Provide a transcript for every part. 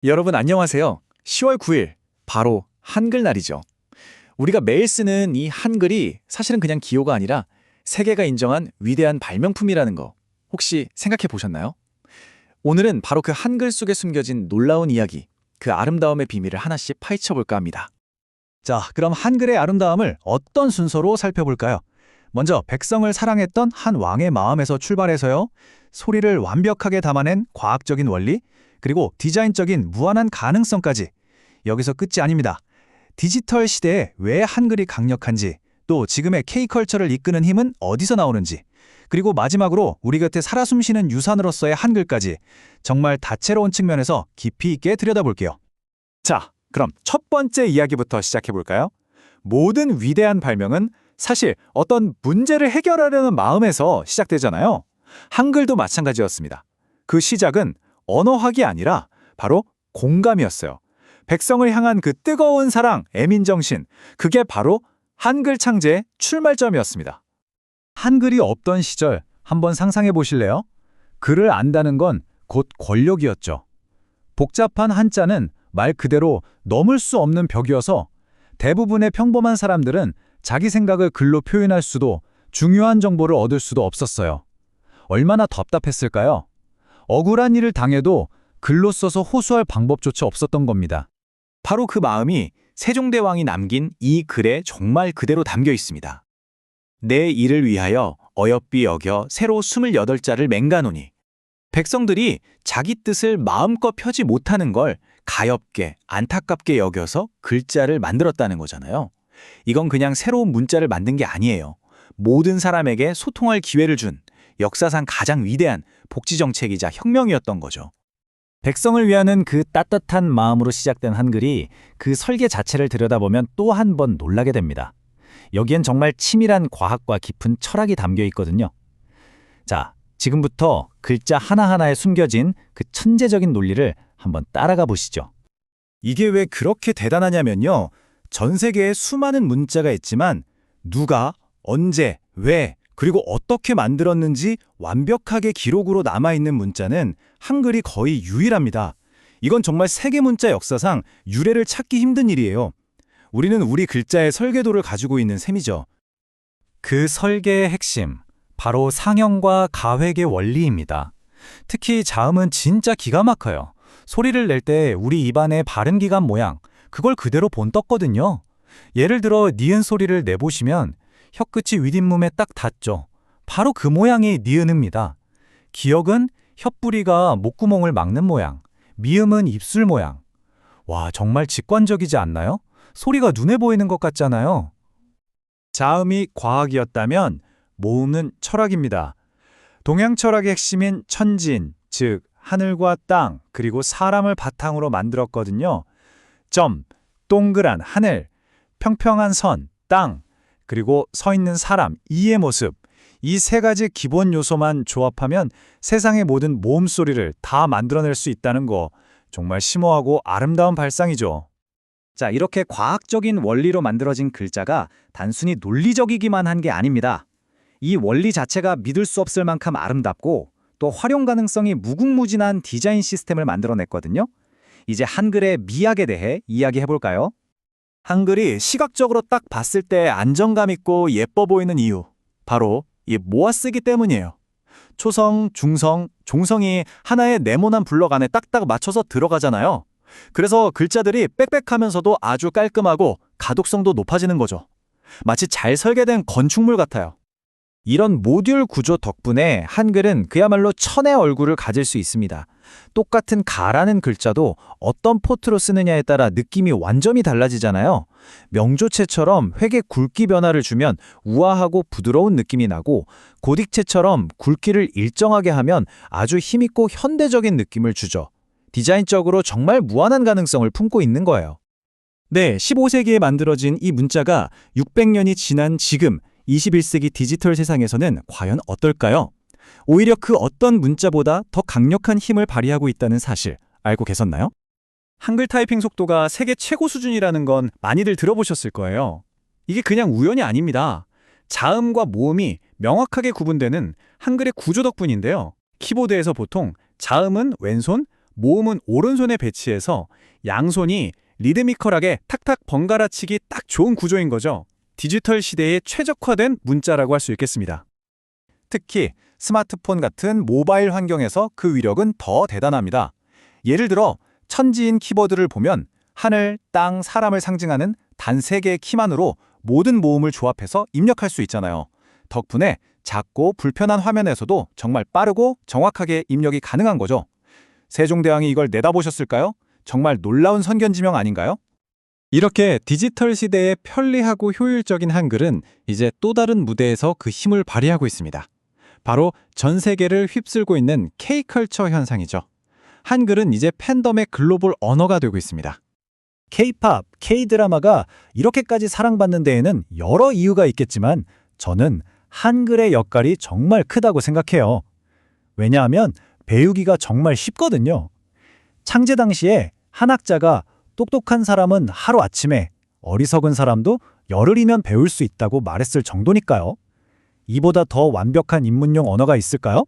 여러분 안녕하세요. 10월 9일, 바로 한글날이죠. 우리가 매일 쓰는 이 한글이 사실은 그냥 기호가 아니라 세계가 인정한 위대한 발명품이라는 거 혹시 생각해 보셨나요? 오늘은 바로 그 한글 속에 숨겨진 놀라운 이야기, 그 아름다움의 비밀을 하나씩 파헤쳐 볼까 합니다. 자, 그럼 한글의 아름다움을 어떤 순서로 살펴볼까요? 먼저 백성을 사랑했던 한 왕의 마음에서 출발해서요. 소리를 완벽하게 담아낸 과학적인 원리, 그리고 디자인적인 무한한 가능성까지. 여기서 끝이 아닙니다. 디지털 시대에 왜 한글이 강력한지, 또 지금의 K컬처를 이끄는 힘은 어디서 나오는지, 그리고 마지막으로 우리 곁에 살아 숨쉬는 유산으로서의 한글까지 정말 다채로운 측면에서 깊이 있게 들여다볼게요. 자, 그럼 첫 번째 이야기부터 시작해 볼까요? 모든 위대한 발명은 사실 어떤 문제를 해결하려는 마음에서 시작되잖아요. 한글도 마찬가지였습니다. 그 시작은 언어학이 아니라 바로 공감이었어요. 백성을 향한 그 뜨거운 사랑, 애민정신, 그게 바로 한글 창제의 출발점이었습니다. 한글이 없던 시절 한번 상상해 보실래요? 글을 안다는 건 곧 권력이었죠. 복잡한 한자는 말 그대로 넘을 수 없는 벽이어서 대부분의 평범한 사람들은 자기 생각을 글로 표현할 수도 중요한 정보를 얻을 수도 없었어요. 얼마나 답답했을까요? 억울한 일을 당해도 글로 써서 호소할 방법조차 없었던 겁니다. 바로 그 마음이 세종대왕이 남긴 이 글에 정말 그대로 담겨 있습니다. 내 일을 위하여 어여삐 여겨 새로 28자를 맹가노니. 백성들이 자기 뜻을 마음껏 펴지 못하는 걸 가엾게, 안타깝게 여겨서 글자를 만들었다는 거잖아요. 이건 그냥 새로운 문자를 만든 게 아니에요. 모든 사람에게 소통할 기회를 준 역사상 가장 위대한 복지정책이자 혁명이었던 거죠. 백성을 위하는 그 따뜻한 마음으로 시작된 한글이 그 설계 자체를 들여다보면 또 한 번 놀라게 됩니다. 여기엔 정말 치밀한 과학과 깊은 철학이 담겨 있거든요. 자, 지금부터 글자 하나하나에 숨겨진 그 천재적인 논리를 한번 따라가 보시죠. 이게 왜 그렇게 대단하냐면요. 전 세계에 수많은 문자가 있지만 누가, 언제, 왜, 그리고 어떻게 만들었는지 완벽하게 기록으로 남아있는 문자는 한글이 거의 유일합니다. 이건 정말 세계 문자 역사상 유래를 찾기 힘든 일이에요. 우리는 우리 글자의 설계도를 가지고 있는 셈이죠. 그 설계의 핵심, 바로 상형과 가획의 원리입니다. 특히 자음은 진짜 기가 막혀요. 소리를 낼 때 우리 입안의 발음기관 모양, 그걸 그대로 본떴거든요. 예를 들어 니은 소리를 내보시면 혀끝이 윗잇몸에 딱 닿죠. 바로 그 모양이 니은입니다. 기역은 혓부리가 목구멍을 막는 모양, 미음은 입술 모양. 와, 정말 직관적이지 않나요? 소리가 눈에 보이는 것 같잖아요. 자음이 과학이었다면 모음은 철학입니다. 동양 철학의 핵심인 천진, 즉 하늘과 땅, 그리고 사람을 바탕으로 만들었거든요. 점, 동그란 하늘, 평평한 선, 땅, 그리고 서 있는 사람, 이의 모습. 이 세 가지 기본 요소만 조합하면 세상의 모든 모음 소리를 다 만들어낼 수 있다는 거, 정말 심오하고 아름다운 발상이죠. 자, 이렇게 과학적인 원리로 만들어진 글자가 단순히 논리적이기만 한 게 아닙니다. 이 원리 자체가 믿을 수 없을 만큼 아름답고 또 활용 가능성이 무궁무진한 디자인 시스템을 만들어냈거든요. 이제 한글의 미학에 대해 이야기해볼까요? 한글이 시각적으로 딱 봤을 때 안정감 있고 예뻐 보이는 이유, 바로 이 모아쓰기 때문이에요. 초성, 중성, 종성이 하나의 네모난 블럭 안에 딱딱 맞춰서 들어가잖아요. 그래서 글자들이 빽빽하면서도 아주 깔끔하고 가독성도 높아지는 거죠. 마치 잘 설계된 건축물 같아요. 이런 모듈 구조 덕분에 한글은 그야말로 천의 얼굴을 가질 수 있습니다. 똑같은 가라는 글자도 어떤 포트로 쓰느냐에 따라 느낌이 완전히 달라지잖아요. 명조체처럼 획의 굵기 변화를 주면 우아하고 부드러운 느낌이 나고, 고딕체처럼 굵기를 일정하게 하면 아주 힘있고 현대적인 느낌을 주죠. 디자인적으로 정말 무한한 가능성을 품고 있는 거예요. 네, 15세기에 만들어진 이 문자가 600년이 지난 지금 21세기 디지털 세상에서는 과연 어떨까요? 오히려 그 어떤 문자보다 더 강력한 힘을 발휘하고 있다는 사실 알고 계셨나요? 한글 타이핑 속도가 세계 최고 수준이라는 건 많이들 들어보셨을 거예요. 이게 그냥 우연이 아닙니다. 자음과 모음이 명확하게 구분되는 한글의 구조 덕분인데요. 키보드에서 보통 자음은 왼손, 모음은 오른손에 배치해서 양손이 리드미컬하게 탁탁 번갈아치기 딱 좋은 구조인 거죠. 디지털 시대에 최적화된 문자라고 할 수 있겠습니다. 특히 스마트폰 같은 모바일 환경에서 그 위력은 더 대단합니다. 예를 들어 천지인 키보드를 보면 하늘, 땅, 사람을 상징하는 단 3개의 키만으로 모든 모음을 조합해서 입력할 수 있잖아요. 덕분에 작고 불편한 화면에서도 정말 빠르고 정확하게 입력이 가능한 거죠. 세종대왕이 이걸 내다보셨을까요? 정말 놀라운 선견지명 아닌가요? 이렇게 디지털 시대의 편리하고 효율적인 한글은 이제 또 다른 무대에서 그 힘을 발휘하고 있습니다. 바로 전 세계를 휩쓸고 있는 K컬처 현상이죠. 한글은 이제 팬덤의 글로벌 언어가 되고 있습니다. K-팝, K-드라마가 이렇게까지 사랑받는 데에는 여러 이유가 있겠지만 저는 한글의 역할이 정말 크다고 생각해요. 왜냐하면 배우기가 정말 쉽거든요. 창제 당시에 한 학자가 똑똑한 사람은 하루아침에, 어리석은 사람도 열흘이면 배울 수 있다고 말했을 정도니까요. 이보다 더 완벽한 입문용 언어가 있을까요?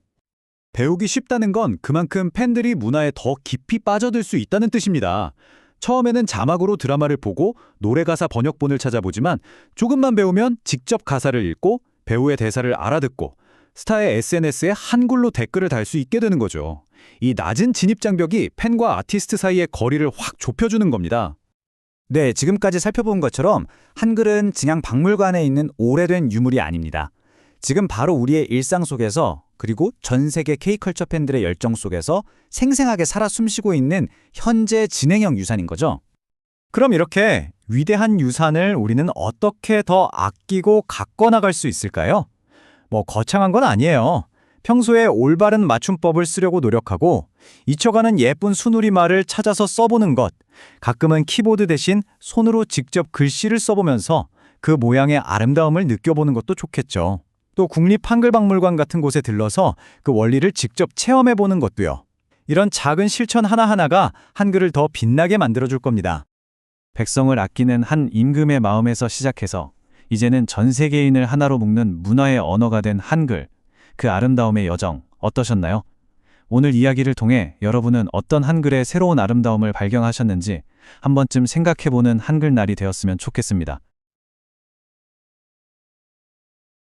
배우기 쉽다는 건 그만큼 팬들이 문화에 더 깊이 빠져들 수 있다는 뜻입니다. 처음에는 자막으로 드라마를 보고 노래 가사 번역본을 찾아보지만 조금만 배우면 직접 가사를 읽고 배우의 대사를 알아듣고 스타의 SNS에 한글로 댓글을 달 수 있게 되는 거죠. 이 낮은 진입 장벽이 팬과 아티스트 사이의 거리를 확 좁혀주는 겁니다. 네, 지금까지 살펴본 것처럼 한글은 그냥 박물관에 있는 오래된 유물이 아닙니다. 지금 바로 우리의 일상 속에서 그리고 전 세계 K컬처 팬들의 열정 속에서 생생하게 살아 숨쉬고 있는 현재 진행형 유산인 거죠. 그럼 이렇게 위대한 유산을 우리는 어떻게 더 아끼고 가꿔 나갈 수 있을까요? 거창한 건 아니에요. 평소에 올바른 맞춤법을 쓰려고 노력하고 잊혀가는 예쁜 순우리말을 찾아서 써보는 것, 가끔은 키보드 대신 손으로 직접 글씨를 써보면서 그 모양의 아름다움을 느껴보는 것도 좋겠죠. 또 국립한글박물관 같은 곳에 들러서 그 원리를 직접 체험해보는 것도요. 이런 작은 실천 하나하나가 한글을 더 빛나게 만들어줄 겁니다. 백성을 아끼는 한 임금의 마음에서 시작해서 이제는 전 세계인을 하나로 묶는 문화의 언어가 된 한글, 그 아름다움의 여정 어떠셨나요? 오늘 이야기를 통해 여러분은 어떤 한글의 새로운 아름다움을 발견하셨는지 한 번쯤 생각해보는 한글날이 되었으면 좋겠습니다.